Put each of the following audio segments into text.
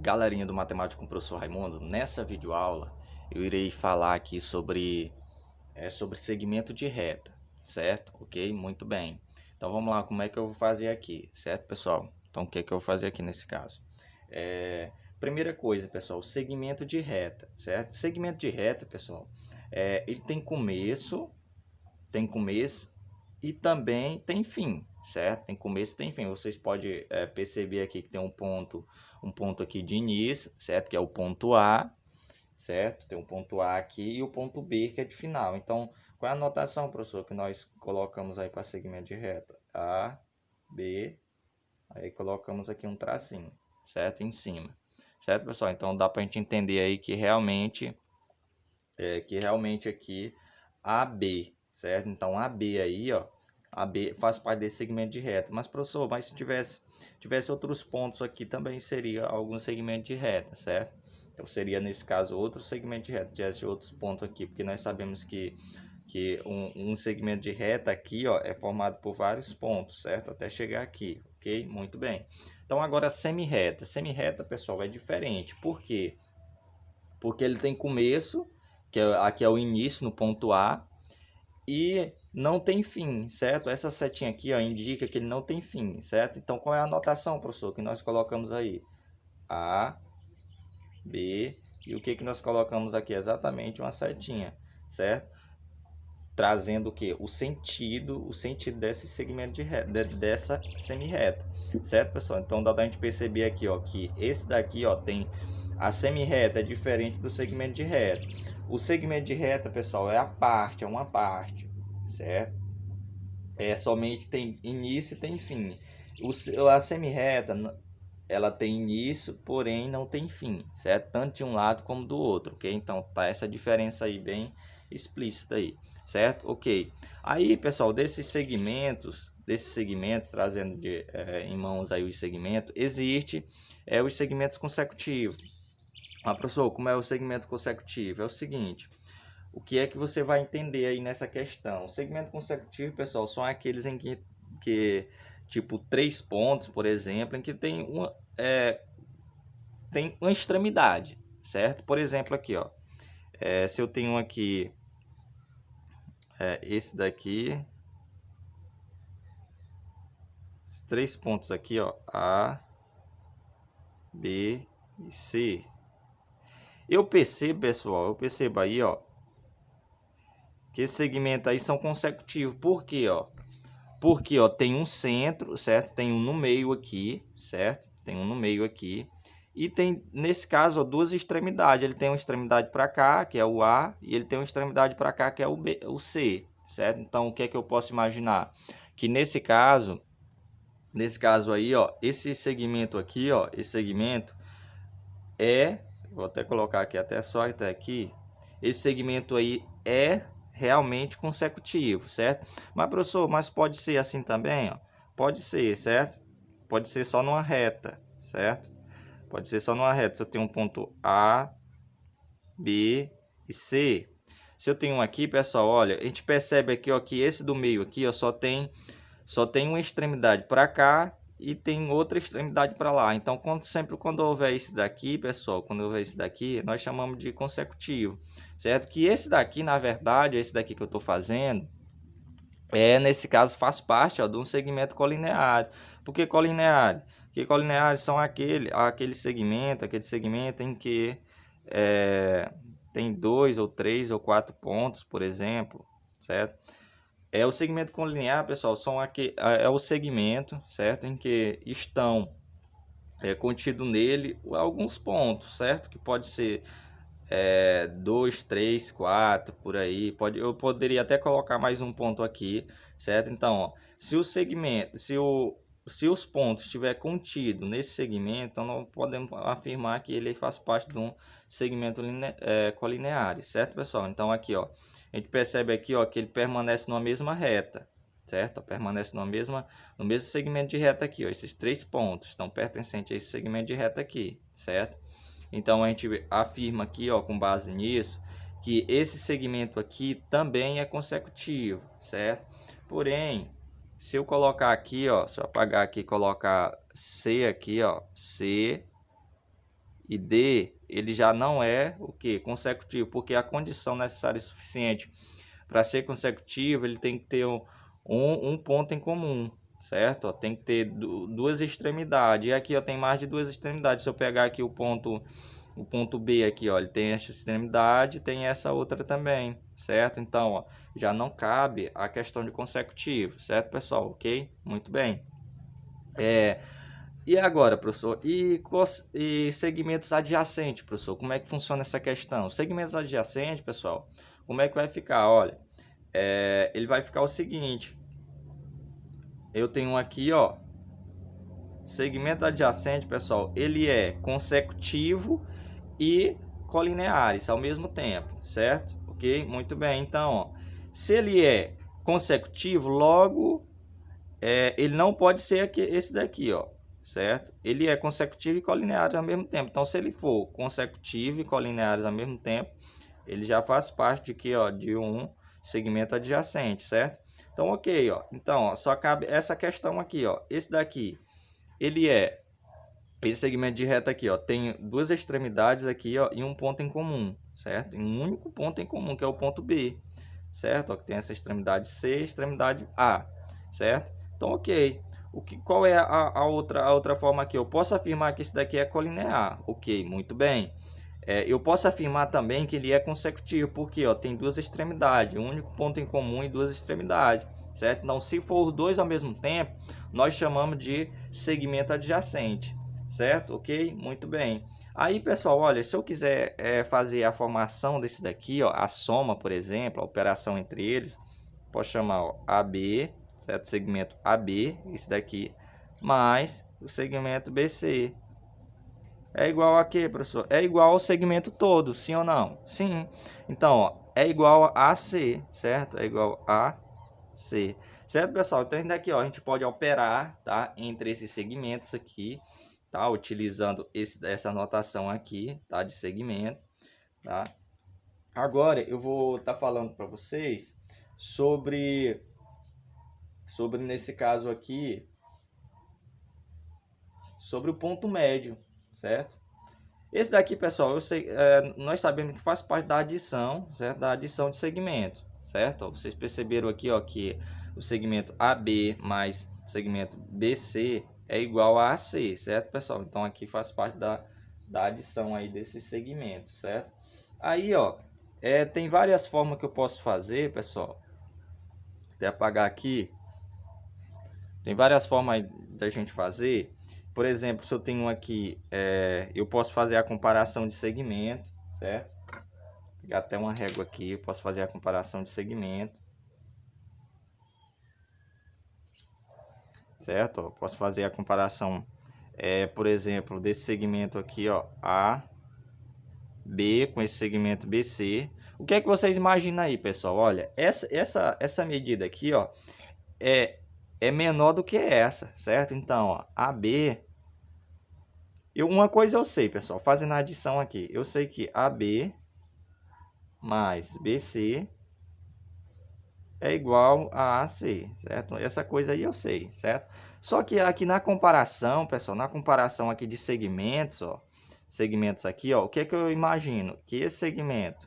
Galerinha do Matemática com o Professor Raimundo, nessa videoaula eu irei falar aqui sobre segmento de reta, certo? Ok? Muito bem. Então vamos lá, como é que eu vou fazer aqui, certo, pessoal? Então o que é que eu vou fazer aqui nesse caso? Primeira coisa, pessoal, segmento de reta, certo? Segmento de reta, pessoal, ele tem começo e também tem fim, certo? Tem começo e tem fim. Vocês podem perceber aqui que tem um ponto aqui de início, certo? Que é o ponto A, certo? Tem um ponto A aqui e o ponto B que é de final. Então, qual é a anotação, professor, que nós colocamos aí para segmento de reta? A, B, aí colocamos aqui um tracinho, certo? Em cima, certo, pessoal? Então, dá para a gente entender aí que realmente aqui AB, certo? Então AB aí, ó, AB faz parte desse segmento de reta. Mas professor, mas se tivesse outros pontos aqui também seria algum segmento de reta, certo? Então seria nesse caso outro segmento de reta, tivesse outros pontos aqui, porque nós sabemos que um segmento de reta aqui, ó, é formado por vários pontos, certo? Até chegar aqui, ok? Muito bem. Então agora semi-reta. Semi-reta, pessoal, é diferente. Por quê? Porque ele tem começo, aqui é o início no ponto A, e não tem fim, certo? Essa setinha aqui, ó, indica que ele não tem fim, certo? Então qual é a anotação, professor, que nós colocamos aí? A, B, e o que nós colocamos aqui? Exatamente uma setinha, certo? Trazendo o que? O sentido desse segmento de reta, dessa semi-reta, certo, pessoal? Então dá pra gente perceber aqui, ó, que esse daqui, ó, tem a semi-reta é diferente do segmento de reta. O segmento de reta, pessoal, é uma parte, certo? Somente tem início e tem fim. A semi-reta, ela tem início, porém não tem fim, certo? Tanto de um lado como do outro, ok? Então tá essa diferença aí bem explícita aí, certo? Ok. Aí, pessoal, desses segmentos, trazendo em mãos aí os segmentos, existe os segmentos consecutivos. Ah, professor, como é o segmento consecutivo? É o seguinte, o que é que você vai entender aí nessa questão? O segmento consecutivo, pessoal, são aqueles em que tipo, 3 pontos, por exemplo, em que tem uma extremidade, certo? Por exemplo, aqui, ó, se eu tenho aqui esse daqui, esses 3 pontos aqui, ó, A, B e C. Eu percebo, pessoal, aí, ó, que esse segmento aí são consecutivos. Por quê, ó? Porque, ó, tem um centro, certo? Tem um no meio aqui, certo? Tem um no meio aqui. E tem, nesse caso, ó, duas extremidades. Ele tem uma extremidade para cá, que é o A, e ele tem uma extremidade para cá, que é o B, o C, certo? Então, o que é que eu posso imaginar? Que nesse caso aí, ó, esse segmento aqui, ó, esse segmento vou até colocar aqui até só até aqui, esse segmento aí é realmente consecutivo, certo? Mas professor, mas pode ser assim também, ó? Pode ser, certo? Pode ser só numa reta, certo? Pode ser só numa reta. Se eu tenho um ponto A, B e C. Se eu tenho um aqui, pessoal, olha, a gente percebe aqui, ó, que esse do meio aqui, ó, só tem uma extremidade para cá e tem outra extremidade para lá. Então, sempre quando houver esse daqui, pessoal, quando houver esse daqui, nós chamamos de consecutivo, certo? Que esse daqui, na verdade, esse daqui que eu estou fazendo, nesse caso, faz parte, ó, de um segmento colinear. Por que colinear? Porque colineares são aquele segmento em que tem 2 ou 3 ou 4 pontos, por exemplo, certo? O segmento colinear, pessoal, é o segmento, certo? Em que estão contido nele alguns pontos, certo? Que pode ser 2, 3, 4, por aí. Eu poderia até colocar mais um ponto aqui, certo? Então, ó, se o segmento, se os pontos estiver contido nesse segmento, então nós podemos afirmar que ele faz parte de um segmento colinear, certo, pessoal? Então aqui, ó, a gente percebe aqui, ó, que ele permanece numa mesma reta, certo? Permanece no mesmo segmento de reta aqui, ó, esses 3 pontos estão pertencentes a esse segmento de reta aqui, certo? Então a gente afirma aqui, ó, com base nisso, que esse segmento aqui também é consecutivo, certo? Porém, se eu colocar aqui, ó, se eu apagar aqui e colocar C aqui, ó, C, e D, ele já não é o que? Consecutivo, porque a condição necessária e suficiente para ser consecutivo, ele tem que ter um ponto em comum, certo? Ó, tem que ter duas extremidades, e aqui ó, tem mais de duas extremidades. Se eu pegar aqui o ponto B aqui, ó, ele tem essa extremidade, tem essa outra também, certo? Então, ó, já não cabe a questão de consecutivo, certo, pessoal? Ok? Muito bem. E agora, professor, e segmentos adjacentes, professor, como é que funciona essa questão? Segmentos adjacentes, pessoal, como é que vai ficar? Olha, ele vai ficar o seguinte, eu tenho aqui, ó, segmento adjacente, pessoal, ele é consecutivo e colineares ao mesmo tempo, certo? Ok? Muito bem, então, ó, se ele é consecutivo, logo, ele não pode ser esse daqui, ó, certo? Ele é consecutivo e colineares ao mesmo tempo. Então, se ele for consecutivo e colineares ao mesmo tempo, ele já faz parte de que, ó, de um segmento adjacente, certo? Então, ok, ó. Então, ó, só cabe essa questão aqui, ó. Esse daqui, esse segmento de reta aqui, ó, tem duas extremidades aqui, ó, e um ponto em comum, certo? E um único ponto em comum, que é o ponto B, certo? Ó, que tem essa extremidade C e extremidade A, certo? Então, ok. Qual é a outra forma aqui? Eu posso afirmar que esse daqui é colinear. Ok, muito bem. Eu posso afirmar também que ele é consecutivo, porque ó, tem duas extremidades, um único ponto em comum e duas extremidades, certo? Então, se for dois ao mesmo tempo, nós chamamos de segmento adjacente, certo? Ok? Muito bem. Aí, pessoal, olha, se eu quiser fazer a formação desse daqui, ó, a soma, por exemplo, a operação entre eles, posso chamar ó, AB, certo? Segmento AB, esse daqui, mais o segmento BC. É igual a quê, professor? É igual ao segmento todo, sim ou não? Sim. Então, ó, é igual a AC, certo? É igual a C. Certo, pessoal? Então, daqui, ó, a gente pode operar, tá? Entre esses segmentos aqui, tá? Utilizando essa notação aqui, tá? De segmento, tá? Agora, eu vou estar falando para vocês sobre nesse caso aqui, sobre o ponto médio, certo? Esse daqui, pessoal, nós sabemos que faz parte da adição, certo? Da adição de segmento, certo? Ó, vocês perceberam aqui, ó, que o segmento AB mais o segmento BC é igual a AC, certo, pessoal? Então, aqui faz parte da adição aí desses segmentos, certo? Aí, ó, tem várias formas que eu posso fazer, pessoal. Até apagar aqui. Tem várias formas aí da gente fazer. Por exemplo, se eu tenho aqui, eu posso fazer a comparação de segmento, certo? Vou pegar até uma régua aqui, eu posso fazer a comparação de segmento. Certo? Eu posso fazer a comparação, por exemplo, desse segmento aqui, ó, A, B com esse segmento BC. O que é que vocês imaginam aí, pessoal? Olha, essa medida aqui, ó, é menor do que essa, certo? Então, ó, AB... uma coisa eu sei, pessoal, fazendo a adição aqui. Eu sei que AB mais BC é igual a AC, certo? Essa coisa aí eu sei, certo? Só que aqui na comparação, pessoal, na comparação aqui de segmentos, ó, segmentos aqui, ó, o que é que eu imagino? Que esse segmento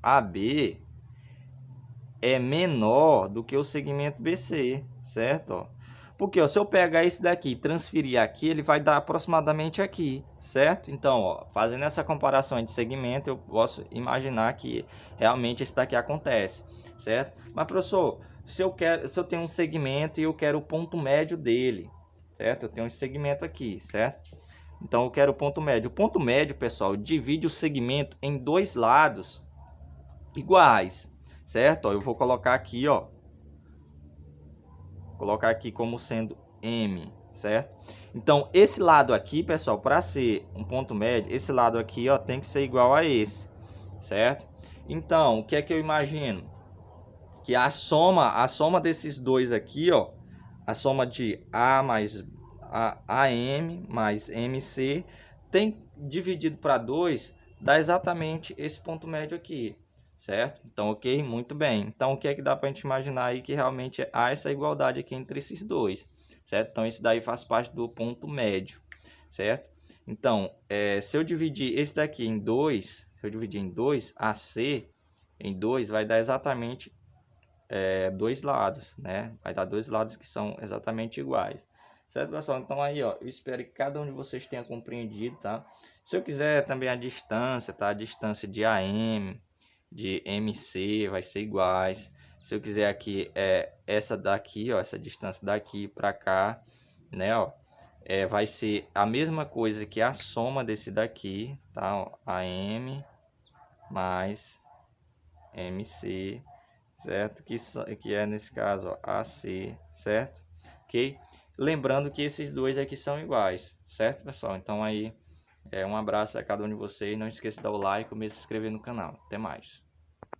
AB é menor do que o segmento BC, certo? Ó, porque ó, se eu pegar esse daqui e transferir aqui, ele vai dar aproximadamente aqui, certo? Então, ó, fazendo essa comparação de segmento, eu posso imaginar que realmente esse daqui acontece, certo? Mas, professor, se eu tenho um segmento e eu quero o ponto médio dele, certo? Eu tenho um segmento aqui, certo? Então, eu quero o ponto médio. O ponto médio, pessoal, divide o segmento em dois lados iguais, certo? Ó, eu vou colocar aqui, ó, colocar aqui como sendo M, certo? Então, esse lado aqui, pessoal, para ser um ponto médio, esse lado aqui, ó, tem que ser igual a esse, certo? Então, o que é que eu imagino? Que a soma desses dois aqui, ó, a soma de A mais AM mais MC, tem dividido para 2, dá exatamente esse ponto médio aqui, certo? Então, ok? Muito bem. Então, o que é que dá para a gente imaginar aí que realmente há essa igualdade aqui entre esses dois, certo? Então, esse daí faz parte do ponto médio, certo? Então, se eu dividir esse daqui em 2, se eu dividir em 2, AC em 2 vai dar exatamente dois lados, né? Vai dar dois lados que são exatamente iguais. Certo, pessoal? Então aí, ó, eu espero que cada um de vocês tenha compreendido, tá? Se eu quiser também a distância, tá? A distância de AM, de MC vai ser iguais. Se eu quiser aqui, essa daqui, ó, essa distância daqui para cá, né, ó, vai ser a mesma coisa que a soma desse daqui, tá? Ó, AM mais MC, certo? Que é nesse caso, ó, AC, certo? Ok? Lembrando que esses dois aqui são iguais, certo, pessoal? Então aí, um abraço a cada um de vocês. Não esqueça de dar o like e se inscrever no canal. Até mais.